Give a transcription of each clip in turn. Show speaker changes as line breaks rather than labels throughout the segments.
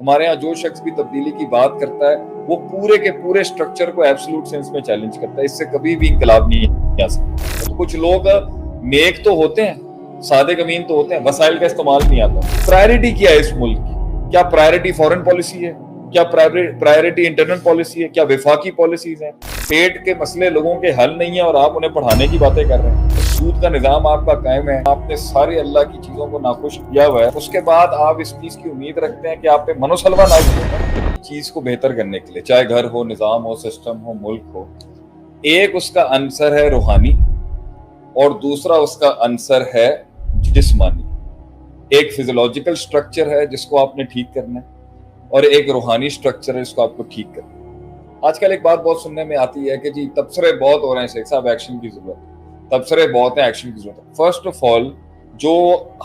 ہمارے ہاں جو شخص بھی تبدیلی کی بات کرتا ہے وہ پورے کے پورے اسٹرکچر کو ایبسولوٹ سینس میں چیلنج کرتا ہے. اس سے کبھی بھی انقلاب نہیں آ سکتا. تو کچھ لوگ نیک تو ہوتے ہیں, صادق امین تو ہوتے ہیں, وسائل کا استعمال نہیں آتا. پرائرٹی کیا ہے اس ملک کی؟ کیا پرائرٹی فورن پالیسی ہے؟ کیا پرائرٹی انٹرنل پالیسی ہے؟ کیا وفاقی پالیسیز ہیں؟ پیٹ کے مسئلے لوگوں کے حل نہیں ہیں اور آپ انہیں پڑھانے کی باتیں کر رہے ہیں. سود کا نظام آپ کا قائم ہے, آپ نے ساری اللہ کی چیزوں کو ناخوش کیا ہوا ہے, اس کے بعد آپ اس چیز کی امید رکھتے ہیں کہ آپ پہ من و سلوہ نازل ہوگا چیز کو بہتر کرنے کے لیے, چاہے گھر ہو, نظام ہو, سسٹم ہو, ملک ہو. ایک اس کا عنصر ہے روحانی اور دوسرا اس کا عنصر ہے جسمانی. ایک فزیولوجیکل سٹرکچر ہے جس کو آپ نے ٹھیک کرنا ہے اور ایک روحانی سٹرکچر ہے جس کو آپ کو ٹھیک کرنا ہے. آج کل ایک بات بہت سننے میں آتی ہے کہ جی تبصرے بہت ہو رہے ہیں شیخ صاحب, ایکشن کی ضرورت ہے. تبصرے بہت ہیں, ایکشن کی ضرورت ہے. فرسٹ آف آل جو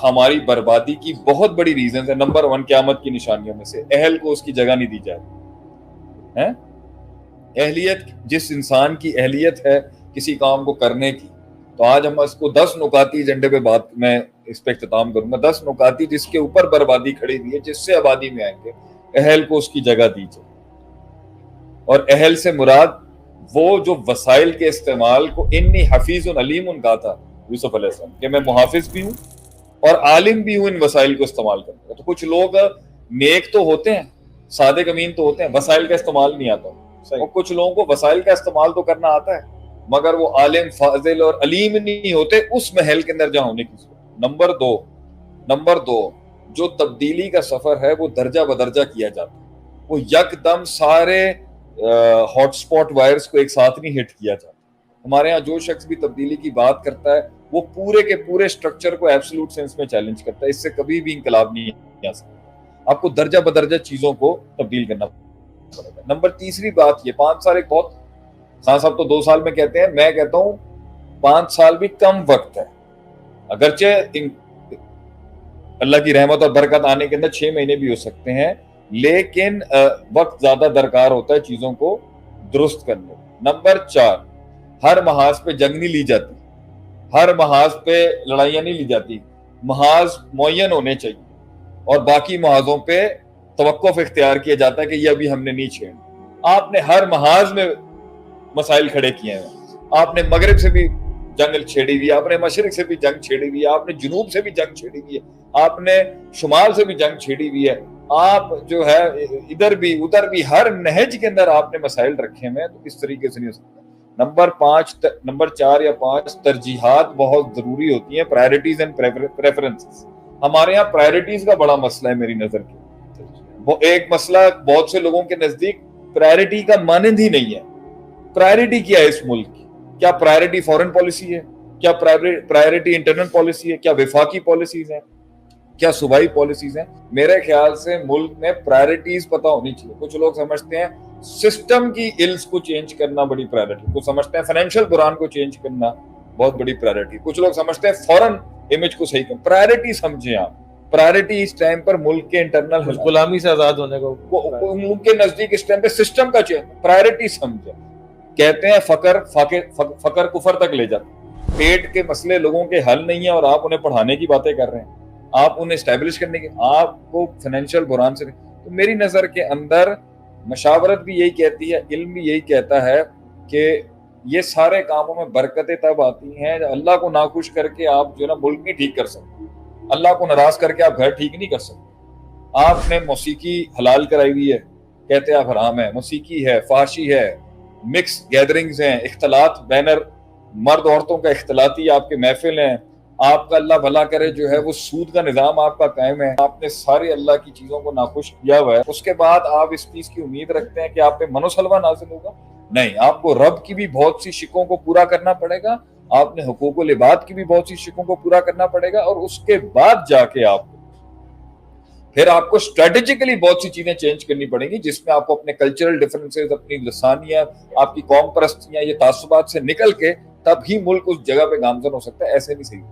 ہماری بربادی کی بہت بڑی ریزنز ہے, نمبر 1 قیامت کی نشانیوں میں سے اہل کو اس کی جگہ نہیں دی جائے. اہلیت, جس انسان کی اہلیت ہے کسی کام کو کرنے کی, تو آج ہم اس کو 10 نکاتی ایجنڈے پہ بات میں اس پہ اختتام کروں گا. 10 نکاتی جس کے اوپر بربادی کھڑی ہوئی ہے, جس سے آبادی میں آئیں گے. اہل کو اس کی جگہ دیجیے, اور اہل سے مراد وہ جو وسائل کے استعمال کو انی حفیظ علیم کہا تھا یوسف علیہ السلام کہ میں محافظ بھی ہوں اور عالم بھی ہوں ان وسائل کو استعمال کرنے کا. تو کچھ لوگ نیک تو ہوتے ہیں, صادق امین تو ہوتے ہیں, وسائل کا استعمال نہیں آتا. اور کچھ لوگوں کو وسائل کا استعمال تو کرنا آتا ہے مگر وہ عالم, فاضل اور علیم نہیں ہوتے اس محل کے اندر جہاں ہونے کی ضرورت. نمبر دو جو تبدیلی کا سفر ہے وہ درجہ بدرجہ کیا جاتا ہے. وہ یکدم سارے ہاٹ سپاٹ وائرز کو ایک ساتھ نہیں ہٹ کیا جاتا. ہمارے ہاں جو شخص بھی تبدیلی کی بات کرتا ہے وہ پورے کے پورے سٹرکچر کو ایبسولوٹ سینس میں چیلنج کرتا ہے. اس سے کبھی بھی انقلاب نہیں آ سکتا. آپ کو درجہ بدرجہ چیزوں کو تبدیل کرنا پڑے گا. نمبر تیسری بات, یہ 5 سال ایک بہت, خان صاحب تو 2 سال میں کہتے ہیں, میں کہتا ہوں 5 سال بھی کم وقت ہے. اگرچہ اللہ کی رحمت اور برکت آنے کے اندر 6 مہینے بھی ہو سکتے ہیں, لیکن وقت زیادہ درکار ہوتا ہے چیزوں کو درست کرنے. نمبر 4, ہر محاذ پہ جنگ نہیں لی جاتی, ہر محاذ پہ لڑائیاں نہیں لی جاتی. محاذ معین ہونے چاہیے اور باقی محاذوں پہ توقف اختیار کیا جاتا ہے کہ یہ ابھی ہم نے نہیں چھیڑنا. آپ نے ہر محاذ میں مسائل کھڑے کیے ہیں. آپ نے مغرب سے بھی جنگ چھیڑی ہوئی ہے, آپ نے مشرق سے بھی جنگ چھیڑی ہوئی ہے, آپ نے جنوب سے بھی جنگ چھیڑی ہوئی ہے, آپ نے شمال سے بھی جنگ چھیڑی ہوئی ہے. آپ جو ہے ادھر بھی ادھر بھی ہر نہج کے اندر آپ نے مسائل رکھے ہیں. تو اس طریقے سے نہیں ہو سکتا. نمبر 4 یا 5 ترجیحات بہت ضروری ہوتی ہیں, پرائرٹیز اینڈ پریفرنسز. ہمارے ہاں پرائرٹیز کا بڑا مسئلہ ہے میری نظر کے. وہ ایک مسئلہ بہت سے لوگوں کے نزدیک پرائرٹی کا مانند ہی نہیں ہے. پرائرٹی کیا ہے اس ملک کی؟ کیا پرائرٹی فورن پالیسی ہے؟ کیا پرائرٹی انٹرنل پالیسی ہے؟ کیا وفاقی پالیسیز ہیں؟ کیا صوبائی پالیسیز ہیں؟ میرے خیال سے ملک میں پرائرٹیز پتہ ہونی چاہیے. کچھ لوگ سمجھتے ہیں سسٹم کی ایلز کو چینج کرنا بڑی پرائرٹی, کچھ سمجھتے ہیں فائنینشیل بحران کو چینج کرنا بہت بڑی پرائرٹی, کچھ لوگ سمجھتے ہیں فورن امیج کو صحیح کرنا. پرائرٹی سمجھیں آپ, پرائرٹی اس ٹائم پر ملک کے انٹرنل
غلامی سے آزاد ہونے کو
ملک کے نزدیک اس ٹائم پہ سسٹم کا چینج. پرائرٹی سمجھیں. کہتے ہیں فقر کفر تک لے جاتا. پیٹ کے مسئلے لوگوں کے حل نہیں ہیں اور آپ انہیں پڑھانے کی باتیں کر رہے ہیں, آپ انہیں اسٹیبلش کرنے کی, آپ کو فائنینشیل بحران سے. تو میری نظر کے اندر مشاورت بھی یہی کہتی ہے, علم بھی یہی کہتا ہے کہ یہ سارے کاموں میں برکتیں تب آتی ہیں اللہ کو ناخوش کر کے آپ جو نا ملک نہیں ٹھیک کر سکتے, اللہ کو ناراض کر کے آپ گھر ٹھیک نہیں کر سکتے. آپ نے موسیقی حلال کرائی ہوئی ہے, کہتے آپ حرام ہے. موسیقی ہے, فحاشی ہے, مکس گیدرنگز ہیں, اختلاط بینر مرد عورتوں کا اختلاطی آپ کے محفل ہیں. آپ کا اللہ بھلا کرے جو ہے وہ سود کا نظام آپ کا قائم ہے. آپ نے سارے اللہ کی چیزوں کو ناخوش کیا ہوا ہے, اس کے بعد آپ اس چیز کی امید رکھتے ہیں کہ آپ پہ من و سلوہ نازل ہوگا. نہیں, آپ کو رب کی بھی بہت سی شکوں کو پورا کرنا پڑے گا, آپ نے حقوق العباد کی بھی بہت سی شکوں کو پورا کرنا پڑے گا, اور اس کے بعد جا کے پھر آپ کو اسٹریٹجیکلی بہت سی چیزیں چینج کرنی پڑیں گی, جس میں آپ کو اپنے کلچرل ڈفرینسز, اپنی لسانیت, آپ کی قوم پرستیاں, یہ تعصبات سے نکل کے تب ہی ملک اس جگہ پہ گامزن ہو سکتا ہے. ایسے نہیں صحیح.